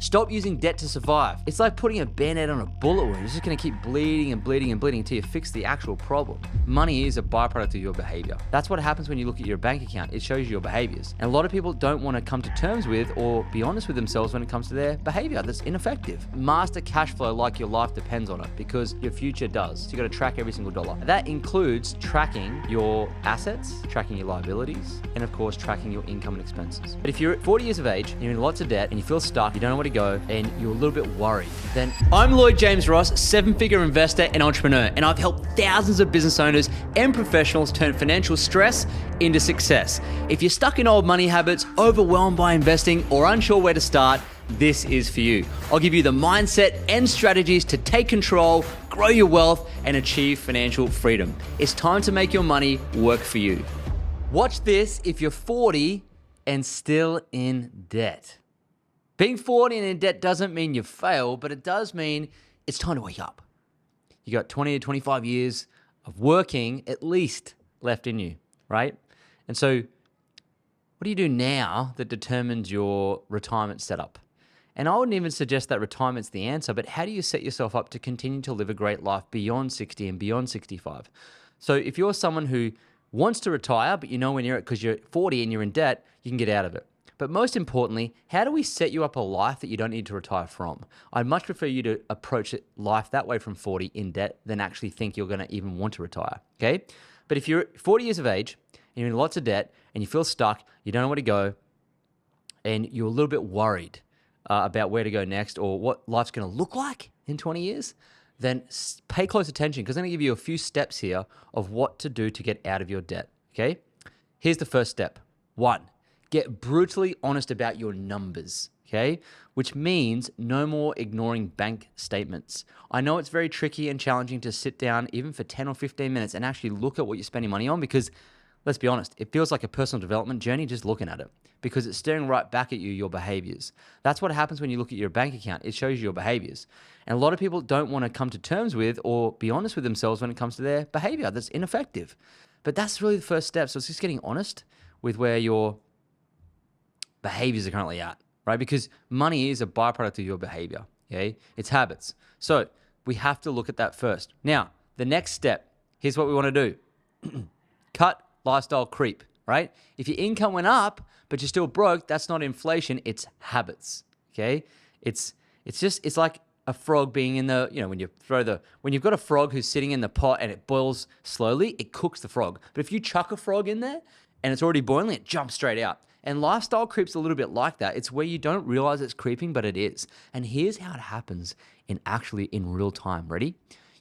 Stop using debt to survive. It's like putting a band-aid on a bullet wound. It's just gonna keep bleeding and bleeding and bleeding until you fix the actual problem. Money is a byproduct of your behavior. That's what happens when you look at your bank account. It shows you your behaviors. And a lot of people don't wanna come to terms with or be honest with themselves when it comes to their behavior that's ineffective. Master cash flow like your life depends on it, because your future does. So you gotta track every single dollar. That includes tracking your assets, tracking your liabilities, and of course, tracking your income and expenses. But if you're 40 years of age and you're in lots of debt and you feel stuck, you don't know where to go, and you're a little bit worried, then I'm Lloyd James Ross, 7-figure investor and entrepreneur, and I've helped thousands of business owners and professionals turn financial stress into success. If you're stuck in old money habits, overwhelmed by investing, or unsure where to start, this is for you. I'll give you the mindset and strategies to take control, grow your wealth, and achieve financial freedom. It's time to make your money work for you. Watch this if you're 40 and still in debt. Being 40 and in debt doesn't mean you fail, but it does mean it's time to wake up. You got 20 to 25 years of working at least left in you, right? And so what do you do now that determines your retirement setup? And I wouldn't even suggest that retirement's the answer, but how do you set yourself up to continue to live a great life beyond 60 and beyond 65? So if you're someone who wants to retire, but you know when you're because you're 40 and you're in debt, you can get out of it. But most importantly, how do we set you up a life that you don't need to retire from? I'd much prefer you to approach life that way from 40 in debt than actually think you're going to even want to retire, okay? But if you're 40 years of age and you're in lots of debt and you feel stuck, you don't know where to go, and you're a little bit worried about where to go next or what life's going to look like in 20 years, then pay close attention, because I'm going to give you a few steps here of what to do to get out of your debt, okay? Here's the first step. 1, get brutally honest about your numbers, okay? Which means no more ignoring bank statements. I know it's very tricky and challenging to sit down even for 10 or 15 minutes and actually look at what you're spending money on, because let's be honest, it feels like a personal development journey just looking at it, because it's staring right back at you, your behaviors. That's what happens when you look at your bank account. It shows you your behaviors. And a lot of people don't want to come to terms with or be honest with themselves when it comes to their behavior that's ineffective. But that's really the first step. So it's just getting honest with where your behaviors are currently at, right? Because money is a byproduct of your behavior, okay? It's habits. So we have to look at that first. Now, the next step, here's what we want to do. Cut lifestyle creep, right? If your income went up, but you're still broke, that's not inflation, it's habits, okay? It's like a frog being in the, when you've got a frog who's sitting in the pot and it boils slowly, it cooks the frog. But if you chuck a frog in there and it's already boiling, it jumps straight out. And lifestyle creep's a little bit like that. It's where you don't realize it's creeping, but it is. And here's how it happens in real time. Ready?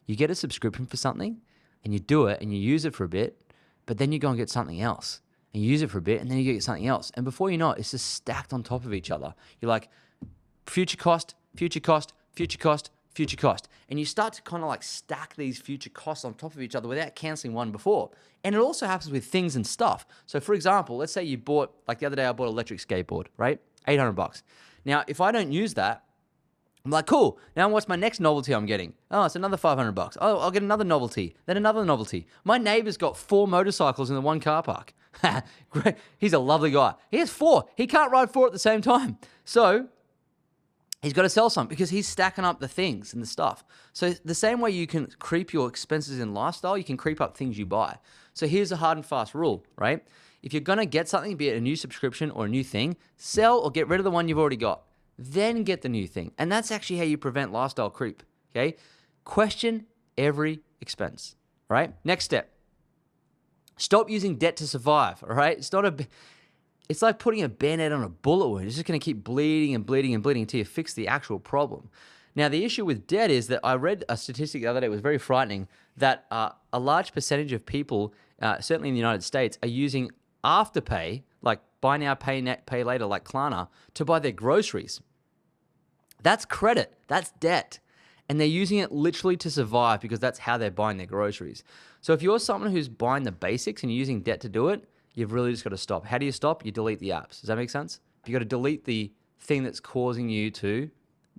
You get a subscription for something and you do it and you use it for a bit, but then you go and get something else and you use it for a bit and then you get something else. And before you know it, it's just stacked on top of each other. You're like, future cost, future cost, future cost, future cost. And you start to kind of like stack these future costs on top of each other without canceling one before. And it also happens with things and stuff. So for example, let's say you bought, like the other day I bought an electric skateboard, right? $800. Now, if I don't use that, I'm like, cool, now what's my next novelty I'm getting? Oh, it's another $500. Oh, I'll get another novelty, then another novelty. My neighbor's got 4 motorcycles in the one car park. Great. He's a lovely guy. He has 4. He can't ride 4 at the same time. So he's got to sell some because he's stacking up the things and the stuff. So the same way you can creep your expenses in lifestyle, you can creep up things you buy. So here's a hard and fast rule, right? If you're going to get something, be it a new subscription or a new thing, sell or get rid of the one you've already got. Then get the new thing. And that's actually how you prevent lifestyle creep, okay? Question every expense, all right? Next step. Stop using debt to survive, all right? It's like putting a band-aid on a bullet wound. It's just going to keep bleeding and bleeding and bleeding until you fix the actual problem. Now, the issue with debt is that I read a statistic the other day, it was very frightening, that a large percentage of people, certainly in the United States, are using Afterpay, like buy now, pay later, like Klarna, to buy their groceries. That's credit. That's debt. And they're using it literally to survive because that's how they're buying their groceries. So if you're someone who's buying the basics and you're using debt to do it, you've really just got to stop. How do you stop? You delete the apps. Does that make sense? You got to delete the thing that's causing you to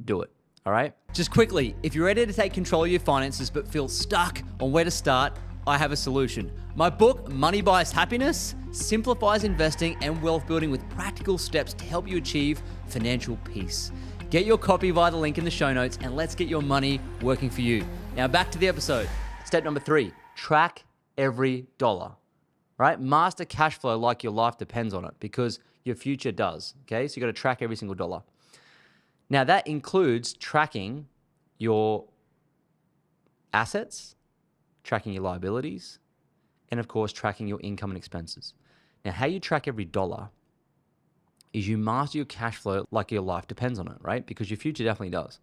do it. All right? Just quickly, if you're ready to take control of your finances but feel stuck on where to start, I have a solution. My book, Money Buys Happiness, simplifies investing and wealth building with practical steps to help you achieve financial peace. Get your copy via the link in the show notes and let's get your money working for you. Now back to the episode. Step number 3, track every dollar, right? Master cash flow like your life depends on it because your future does, okay? So you got to track every single dollar. Now that includes tracking your assets, tracking your liabilities, and of course, tracking your income and expenses. Now, how you track every dollar is you master your cash flow like your life depends on it, right? Because your future definitely does.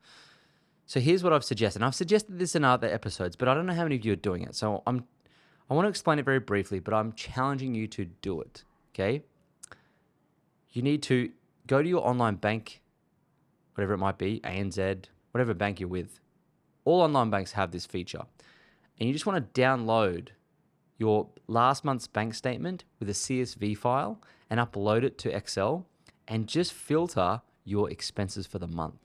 So here's what I've suggested. And I've suggested this in other episodes, but I don't know how many of you are doing it. So I want to explain it very briefly, but I'm challenging you to do it, okay? You need to go to your online bank, whatever it might be, ANZ, whatever bank you're with. All online banks have this feature. And you just want to download your last month's bank statement with a CSV file and upload it to Excel and just filter your expenses for the month,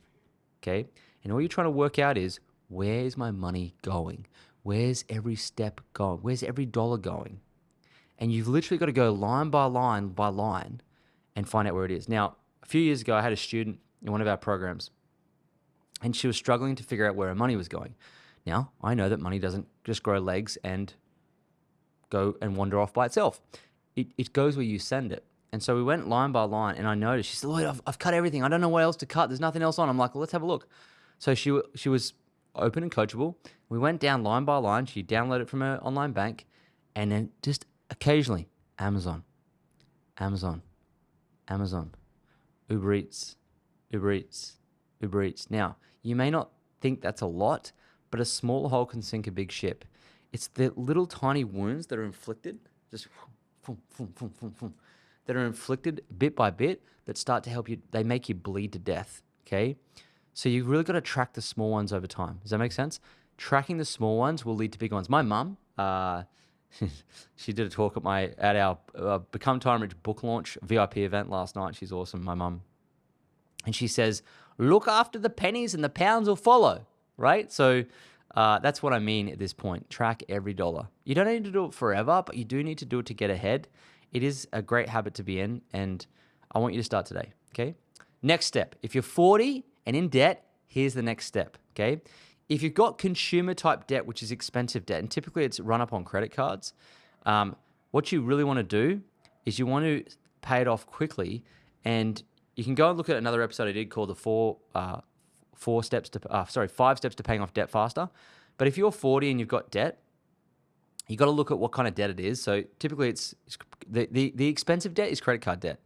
okay? And all you're trying to work out is, where's my money going? Where's every step going? Where's every dollar going? And you've literally got to go line by line and find out where it is. Now, a few years ago, I had a student in one of our programs and she was struggling to figure out where her money was going. Now, I know that money doesn't just grow legs and go and wander off by itself. It goes where you send it. And so we went line by line and I noticed, she said, Lloyd, I've cut everything. I don't know what else to cut. There's nothing else on. I'm like, well, let's have a look. So she was open and coachable. We went down line by line. She downloaded it from her online bank and then just occasionally, Amazon, Uber Eats. Now, you may not think that's a lot, but a small hole can sink a big ship. It's the little tiny wounds that are inflicted, just that are inflicted bit by bit that start to help you. They make you bleed to death, okay? So you've really got to track the small ones over time. Does that make sense? Tracking the small ones will lead to big ones. My mum, she did a talk at our Become Time Rich book launch VIP event last night. She's awesome, my mum. And she says, look after the pennies and the pounds will follow, right? So that's what I mean at this point. Track every dollar. You don't need to do it forever, but you do need to do it to get ahead. It is a great habit to be in, and I want you to start today, okay? Next step. If you're 40 and in debt, here's the next step, okay? If you've got consumer-type debt, which is expensive debt, and typically it's run up on credit cards, what you really want to do is you want to pay it off quickly, and you can go and look at another episode I did called the 5 steps to paying off debt faster. But if you're 40 and you've got debt, you got to look at what kind of debt it is. So typically it's the expensive debt is credit card debt.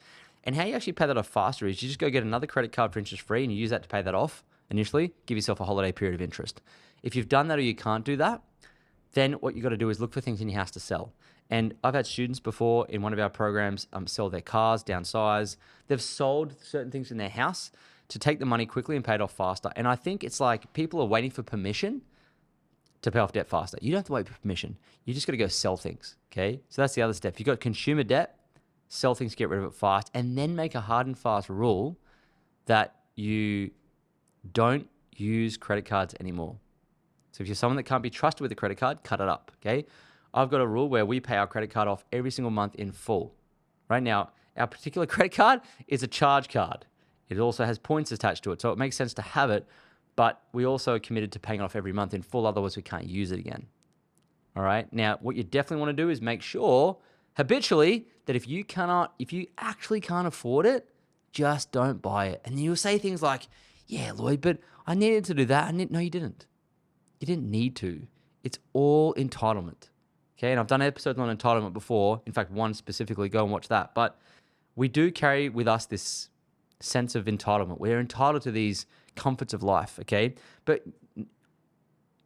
And how you actually pay that off faster is you just go get another credit card for interest free and you use that to pay that off initially, give yourself a holiday period of interest. If you've done that or you can't do that, then what you got to do is look for things in your house to sell. And I've had students before in one of our programs sell their cars, downsize. They've sold certain things in their house to take the money quickly and pay it off faster. And I think it's like people are waiting for permission to pay off debt faster. You don't have to wait for permission. You just got to go sell things, okay? So that's the other step. If you've got consumer debt, sell things, get rid of it fast, and then make a hard and fast rule that you don't use credit cards anymore. So if you're someone that can't be trusted with a credit card, cut it up, okay? I've got a rule where we pay our credit card off every single month in full. Right now, our particular credit card is a charge card. It also has points attached to it, so it makes sense to have it, but we also are committed to paying it off every month in full, otherwise we can't use it again. All right? Now, what you definitely want to do is make sure habitually that if you actually can't afford it, just don't buy it. And you'll say things like, yeah, Lloyd, but I needed to do that. No, you didn't. You didn't need to. It's all entitlement. Okay, and I've done episodes on entitlement before. In fact, one specifically, go and watch that. But we do carry with us this sense of entitlement. We're entitled to these comforts of life, okay? But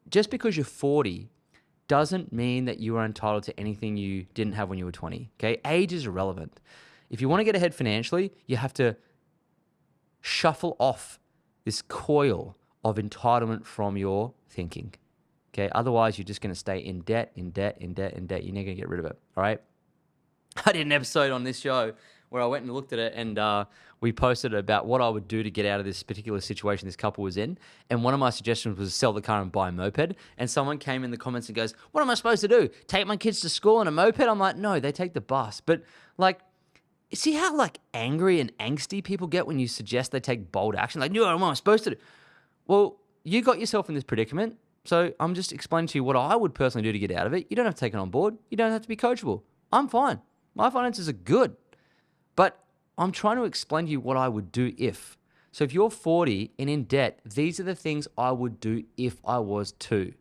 just because you're 40 doesn't mean that you are entitled to anything you didn't have when you were 20, okay? Age is irrelevant. If you want to get ahead financially, you have to shuffle off this coil of entitlement from your thinking, okay? Otherwise, you're just going to stay in debt. You're never going to get rid of it, all right? I did an episode on this show where I went and looked at it and we posted about what I would do to get out of this particular situation this couple was in. And one of my suggestions was sell the car and buy a moped. And someone came in the comments and goes, what am I supposed to do? Take my kids to school on a moped? I'm like, no, they take the bus. But like, see how like angry and angsty people get when you suggest they take bold action? Like, no, what am I supposed to do? Well, you got yourself in this predicament. So I'm just explaining to you what I would personally do to get out of it. You don't have to take it on board. You don't have to be coachable. I'm fine. My finances are good. But I'm trying to explain to you what I would do if. So if you're 40 and in debt, these are the things I would do if I was too.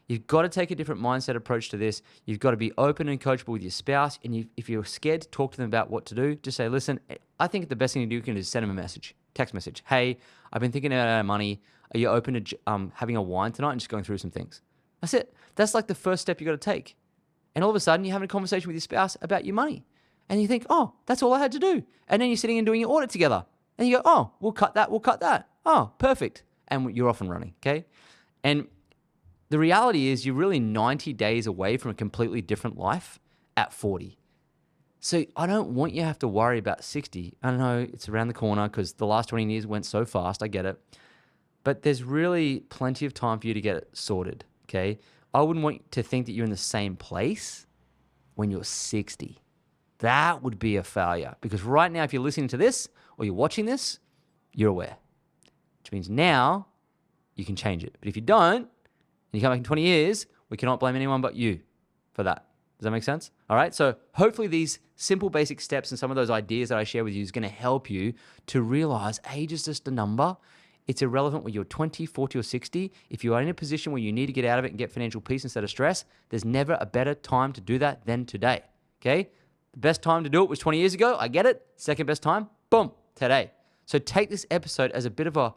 You've got to take a different mindset approach to this. You've got to be open and coachable with your spouse. And if you're scared to talk to them about what to do, just say, listen, I think the best thing to do you can do is send them a message, text message. Hey, I've been thinking about our money. Are you open to having a wine tonight and just going through some things? That's it. That's like the first step you got to take. And all of a sudden, you're having a conversation with your spouse about your money. And you think, oh, that's all I had to do. And then you're sitting and doing your audit together. And you go, oh, we'll cut that. Oh, perfect. And you're off and running, okay? And the reality is you're really 90 days away from a completely different life at 40. So I don't want you to have to worry about 60. I know it's around the corner because the last 20 years went so fast. I get it. But there's really plenty of time for you to get it sorted, okay? I wouldn't want you to think that you're in the same place when you're 60. That would be a failure because right now, if you're listening to this or you're watching this, you're aware, which means now you can change it. But if you don't, and you come back in 20 years, we cannot blame anyone but you for that. Does that make sense? All right. So hopefully these simple basic steps and some of those ideas that I share with you is going to help you to realize age is just a number. It's irrelevant whether you're 20, 40, or 60. If you are in a position where you need to get out of it and get financial peace instead of stress, there's never a better time to do that than today. Okay. The best time to do it was 20 years ago. I get it. Second best time, boom, today. So take this episode as a bit of a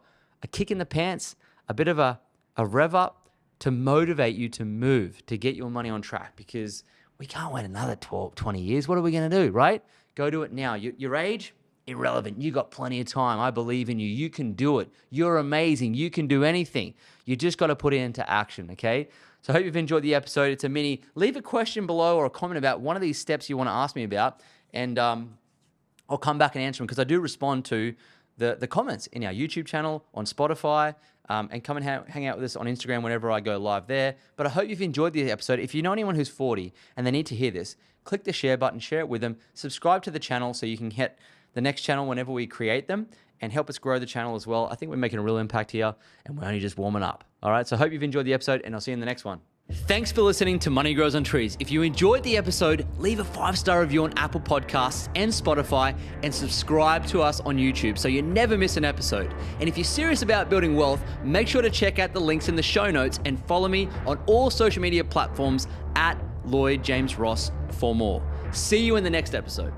kick in the pants, a bit of a rev up to motivate you to move, to get your money on track because we can't wait another 12, 20 years. What are we going to do, right? Go do it now. Your age, irrelevant. You got plenty of time. I believe in you. You can do it. You're amazing. You can do anything. You just got to put it into action, okay? So I hope you've enjoyed the episode. It's a mini. Leave a question below or a comment about one of these steps you want to ask me about, and I'll come back and answer them because I do respond to the comments in our YouTube channel, on Spotify, and come and hang out with us on Instagram whenever I go live there. But I hope you've enjoyed the episode. If you know anyone who's 40 and they need to hear this, click the share button, share it with them, subscribe to the channel so you can hit the next channel whenever we create them and help us grow the channel as well. I think we're making a real impact here and we're only just warming up. All right, so I hope you've enjoyed the episode and I'll see you in the next one. Thanks for listening to Money Grows on Trees. If you enjoyed the episode, leave a 5-star review on Apple Podcasts and Spotify and subscribe to us on YouTube so you never miss an episode. And if you're serious about building wealth, make sure to check out the links in the show notes and follow me on all social media platforms at Lloyd James Ross for more. See you in the next episode.